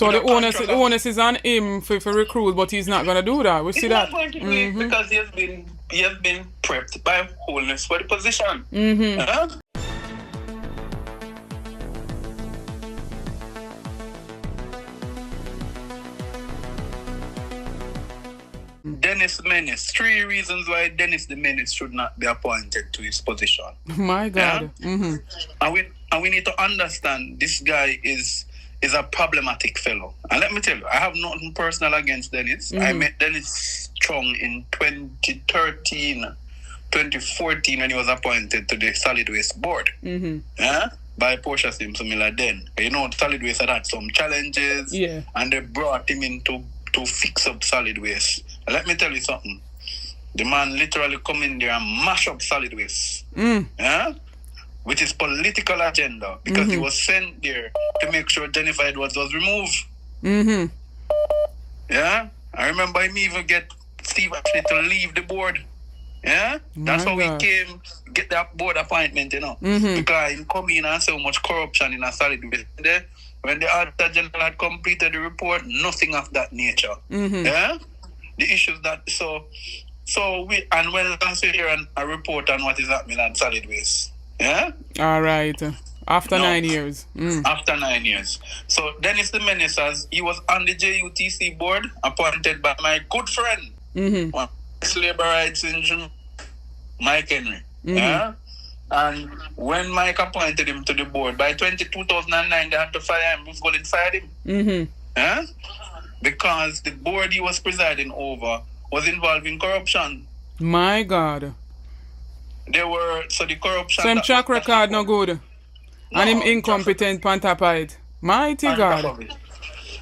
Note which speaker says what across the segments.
Speaker 1: So the onus is on him for recruit, but he's not gonna do that. We see that.
Speaker 2: He's not going to do it because he has been prepped by Holness for the position. Dennis Menace. 3 reasons why Dennis the Menace should not be appointed to his position.
Speaker 1: My God.
Speaker 2: And we need to understand this guy is a problematic fellow. And let me tell you, I have nothing personal against Dennis. I met Dennis Chung in 2014 when he was appointed to the Solid Waste Board. By Portia Simpson Miller then. You know, Solid Waste had some challenges and they brought him in to fix up Solid Waste. And let me tell you something. The man literally come in there and mash up Solid Waste. With his political agenda, because he was sent there to make sure Jennifer Edwards was removed. I remember him even get Steve actually to leave the board. That's how we came get that board appointment, you know. Because he come in and so much corruption in a Solid Waste. When the Auditor General had completed the report, nothing of that nature. The issues that so we and when I say here a report on what is happening at Solid Waste.
Speaker 1: All right. After 9 years.
Speaker 2: After 9 years. So Dennis the Menace, he was on the JUTC board, appointed by my good friend, labor rights in Mike Henry. And when Mike appointed him to the board, by 2009, they had to fire him. Who's going to fire him? Because the board he was presiding over was involved in corruption.
Speaker 1: My God.
Speaker 2: The corruption.
Speaker 1: Same track record no good. And him incompetent on top of it. Mighty God.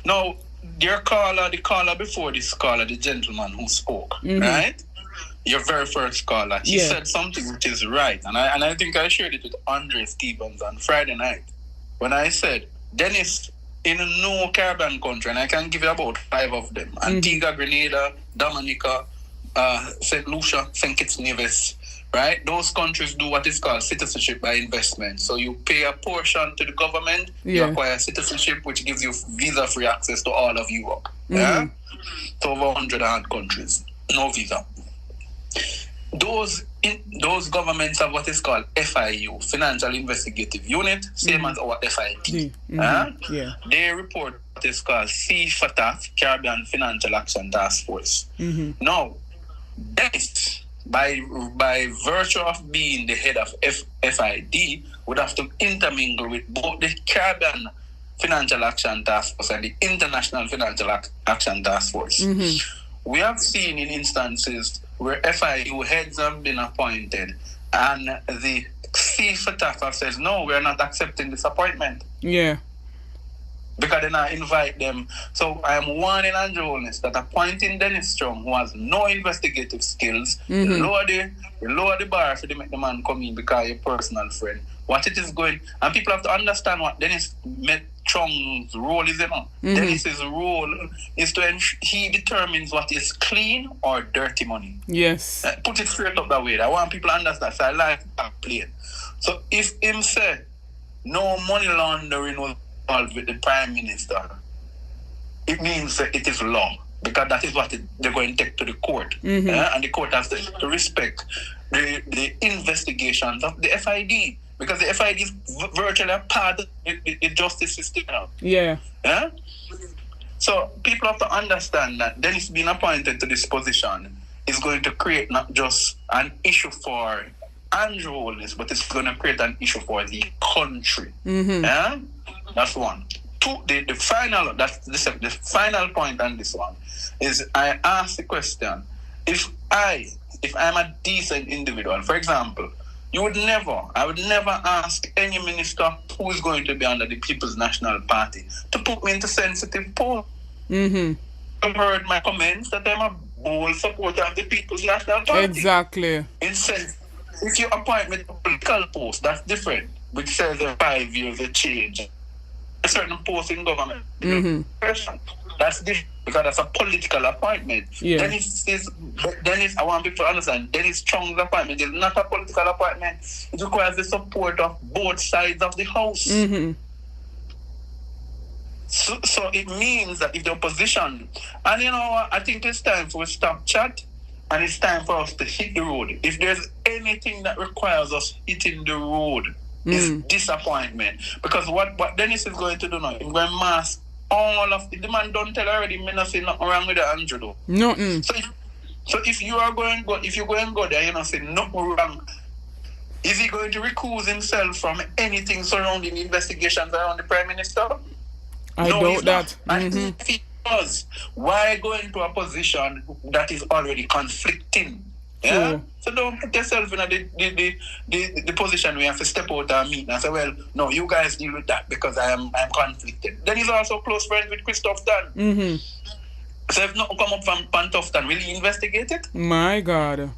Speaker 2: Now, the caller before this caller, the gentleman who spoke, right? Your very first caller, he said something which is right. And I think I shared it with Andre Stevens on Friday night. When I said, Dennis, in no Caribbean country, and I can give you about 5 of them, Antigua, Grenada, Dominica, St. Lucia, St. Kitts Nevis, right? Those countries do what is called citizenship by investment. So you pay a portion to the government, you acquire citizenship, which gives you visa-free access to all of Europe. To over 100 odd countries. No visa. Those governments have what is called FIU, Financial Investigative Unit, same as our FIT. They report what is called CFATF, Caribbean Financial Action Task Force. Now, this, by virtue of being the head of FID, would have to intermingle with both the Caribbean Financial Action Task Force and the International Financial Action Task Force. We have seen in instances where FIU heads have been appointed and the CFATF says, no, we're not accepting this appointment. Because they not invite them. So I am warning Andrew Holness that appointing Dennis Chung, who has no investigative skills, lower the bar for to make the man come in because you're a personal friend. What it is going, and people have to understand what Dennis Chung's role is, you know. Dennis's role is he determines what is clean or dirty money. Put it straight up that way. I want people to understand. So I like that plain. So if him say no money laundering was involved with the Prime Minister, it means that it is law. Because that is what they're going to take to the court. And the court has to respect the investigations of the FID. Because the FID is virtually a part of the justice system now. So people have to understand that Dennis being appointed to this position is going to create not just an issue for Andrew Holness, but it's going to create an issue for the country. That's one. Two, the final point on this one is I ask the question, if I'm a decent individual, for example, I would never ask any minister who is going to be under the People's National Party to put me into sensitive posts. You've heard my comments that I'm a bold supporter of the People's National Party.
Speaker 1: Exactly.
Speaker 2: If you appoint me to a political post, that's different, which says 5 years a change. A certain post in government. That's different because that's a political appointment. Dennis, I want people to understand, Dennis Chung's appointment is not a political appointment. It requires the support of both sides of the house. So it means that if the opposition, and you know what, I think it's time for us to stop chat, and it's time for us to hit the road. If there's anything that requires us hitting the road, it's disappointment. Because what Dennis is going to do now, he's going to mask all of the man don't tell already, me not say nothing wrong with the Andrew though.
Speaker 1: Nothing.
Speaker 2: So if you are going go, if you go and go there, you know, say nothing wrong. Is he going to recuse himself from anything surrounding investigations around the Prime Minister?
Speaker 1: I doubt that.
Speaker 2: And if he does, why go into a position that is already conflicting? Yeah? So don't put yourself in the position where you have to step out and meet and say, well, no, you guys deal with that because I'm conflicted. Then he's also close friends with Christoph Dunn. So if nothing come up from Pantoff Dunn, will he investigate it?
Speaker 1: My God.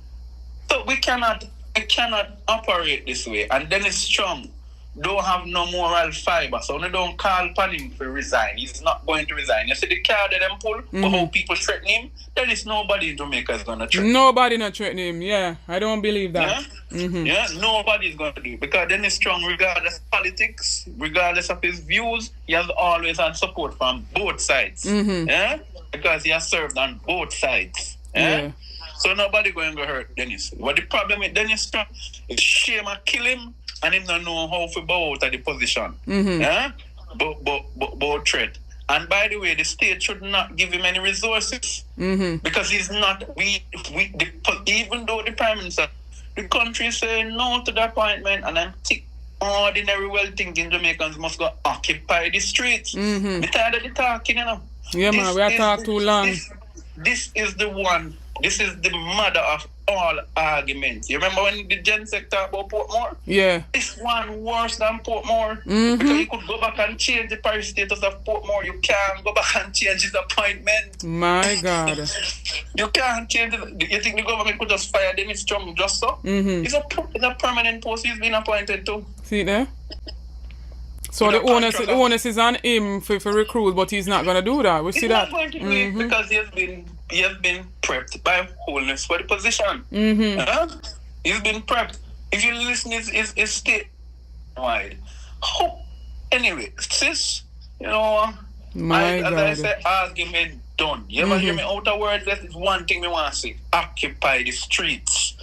Speaker 2: So we cannot operate this way. And Dennis Chung don't have no moral fiber, so they don't call upon him to resign. He's not going to resign. You see the card that them pull, for how people threaten him, there is nobody in Jamaica is going to threaten him.
Speaker 1: Nobody not threaten him, yeah. I don't believe that.
Speaker 2: Yeah, nobody is going to do it. Because Dennis Chung, regardless of politics, regardless of his views, he has always had support from both sides. Yeah? Because he has served on both sides. Yeah? So nobody going to hurt Dennis. But the problem with Dennis Chung is shame and kill him, and him don't know how to bow out of the position. Yeah? But threat. And by the way, the state should not give him any resources. Because he's not, even though the Prime Minister, the country is saying no to the appointment, and I'm ordinary well-thinking Jamaicans must go occupy the streets. I'm tired of the talking, you know.
Speaker 1: Yeah, man, we have talked too long.
Speaker 2: This is the one. This is the mother of all arguments. You remember when the Gen Sec talked about Portmore?
Speaker 1: Yeah.
Speaker 2: This one worse than Portmore. Because you could go back and change the parish status of Portmore. You can't go back and change his appointment.
Speaker 1: My God.
Speaker 2: You can't change it. You think the government could just fire Dennis Chung just so? It's a permanent post he's been appointed to.
Speaker 1: See there? So the onus is on him for recruit, but he's not going to do that. We see that.
Speaker 2: He's not going to do it because he has been prepped by Holness for the position. He's been prepped. If you listen, his state wide. Anyway, sis, you know, as I said, argument done. You ever hear me out of words? That is one thing we want to say. Occupy the streets.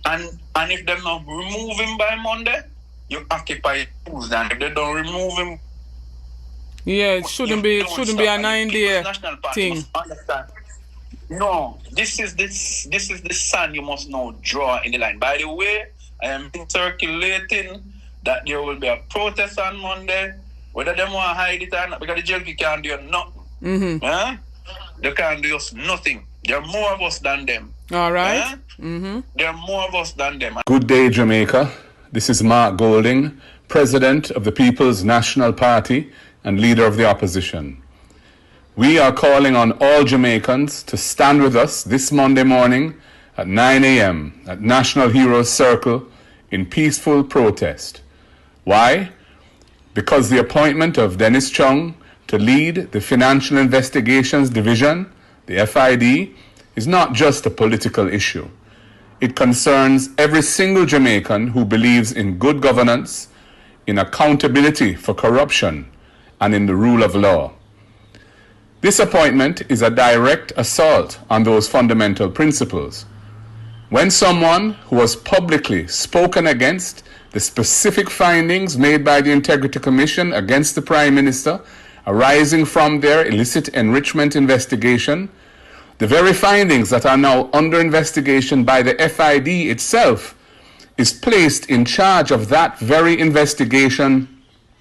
Speaker 2: And if they're not remove him by Monday, you occupy Tuesday. And if they don't remove him,
Speaker 1: it shouldn't be a 9-day thing.
Speaker 2: No, this is the sand you must now draw in the line. By the way, I am circulating that there will be a protest on Monday. Whether they want to hide it or not, because the JLP can't do nothing. They can't do us nothing. There are more of us than them.
Speaker 1: All right.
Speaker 2: There are more of us than them.
Speaker 3: Good day, Jamaica. This is Mark Golding, President of the People's National Party and Leader of the Opposition. We are calling on all Jamaicans to stand with us this Monday morning at 9 a.m. at National Heroes Circle in peaceful protest. Why? Because the appointment of Dennis Chung to lead the Financial Investigations Division, the FID, is not just a political issue. It concerns every single Jamaican who believes in good governance, in accountability for corruption, and in the rule of law. This appointment is a direct assault on those fundamental principles. When someone who has publicly spoken against the specific findings made by the Integrity Commission against the Prime Minister arising from their illicit enrichment investigation, the very findings that are now under investigation by the FID itself, is placed in charge of that very investigation,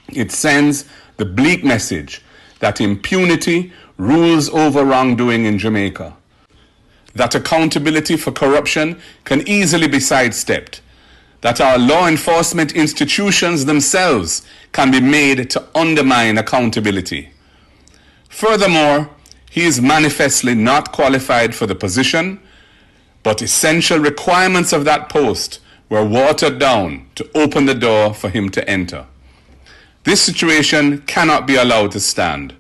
Speaker 3: it sends the bleak message that impunity rules over wrongdoing in Jamaica, that accountability for corruption can easily be sidestepped, that our law enforcement institutions themselves can be made to undermine accountability. Furthermore, he is manifestly not qualified for the position, but essential requirements of that post were watered down to open the door for him to enter. This situation cannot be allowed to stand.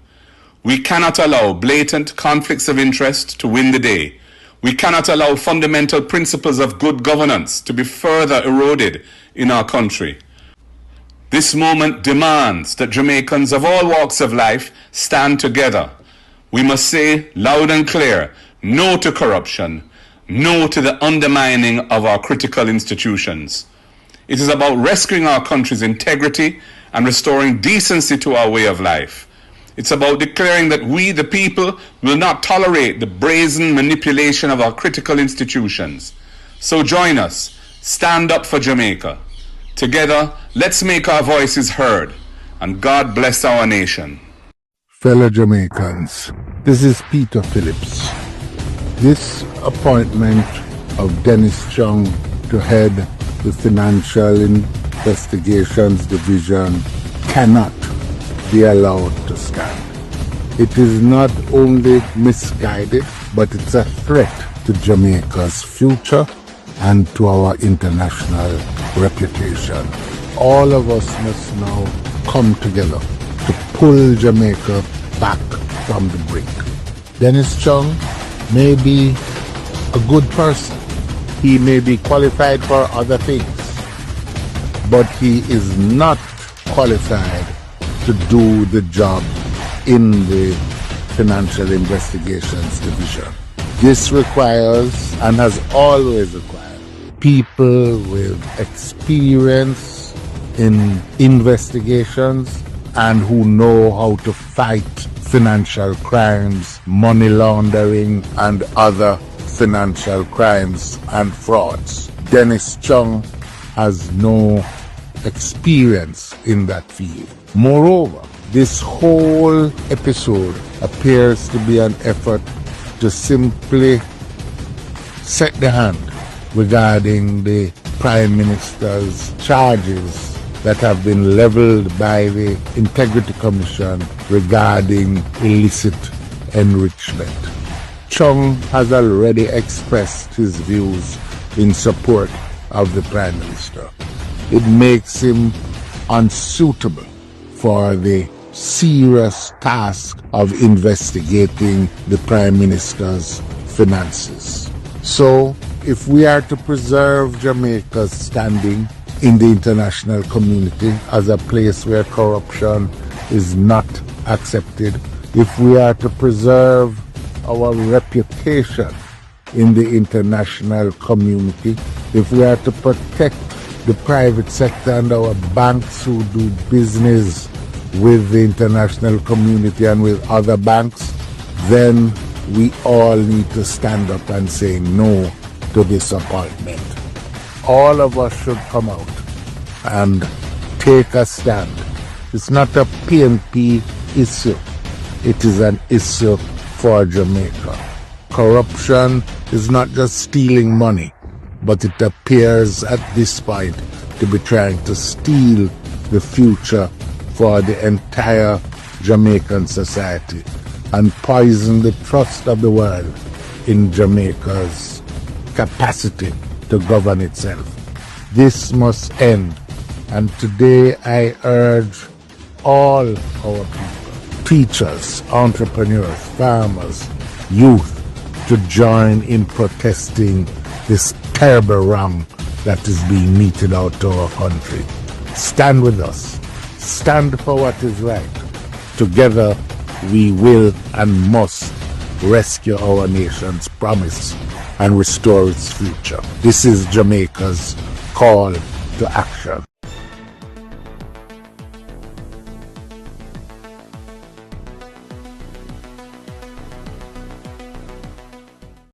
Speaker 3: We cannot allow blatant conflicts of interest to win the day. We cannot allow fundamental principles of good governance to be further eroded in our country. This moment demands that Jamaicans of all walks of life stand together. We must say loud and clear, no to corruption, no to the undermining of our critical institutions. It is about rescuing our country's integrity and restoring decency to our way of life. It's about declaring that we, the people, will not tolerate the brazen manipulation of our critical institutions. So join us. Stand up for Jamaica. Together, let's make our voices heard, and God bless our nation.
Speaker 4: Fellow Jamaicans, this is Peter Phillips. This appointment of Dennis Chung to head the Financial Investigations Division cannot be allowed to stand. It is not only misguided, but it's a threat to Jamaica's future and to our international reputation. All of us must now come together to pull Jamaica back from the brink. Dennis Chung may be a good person. He may be qualified for other things, but he is not qualified to do the job in the Financial Investigations Division. This requires, and has always required, people with experience in investigations and who know how to fight financial crimes, money laundering, and other financial crimes and frauds. Dennis Chung has no experience in that field. Moreover, this whole episode appears to be an effort to simply set the hand regarding the Prime Minister's charges that have been leveled by the Integrity Commission regarding illicit enrichment. Chung has already expressed his views in support of the Prime Minister. It makes him unsuitable for the serious task of investigating the Prime Minister's finances. So, if we are to preserve Jamaica's standing in the international community as a place where corruption is not accepted, if we are to preserve our reputation in the international community, if we are to protect the private sector and our banks who do business with the international community and with other banks, then we all need to stand up and say no to this appointment. All of us should come out and take a stand. It's not a PNP issue. It is an issue for Jamaica. Corruption is not just stealing money, but it appears at this point to be trying to steal the future for the entire Jamaican society and poison the trust of the world in Jamaica's capacity to govern itself. This must end, and today I urge all our people, teachers, entrepreneurs, farmers, youth, to join in protesting this terrible wrong that is being meted out to our country. Stand with us. Stand for what is right. Together we will and must rescue our nation's promise and restore its future. This is Jamaica's call to action.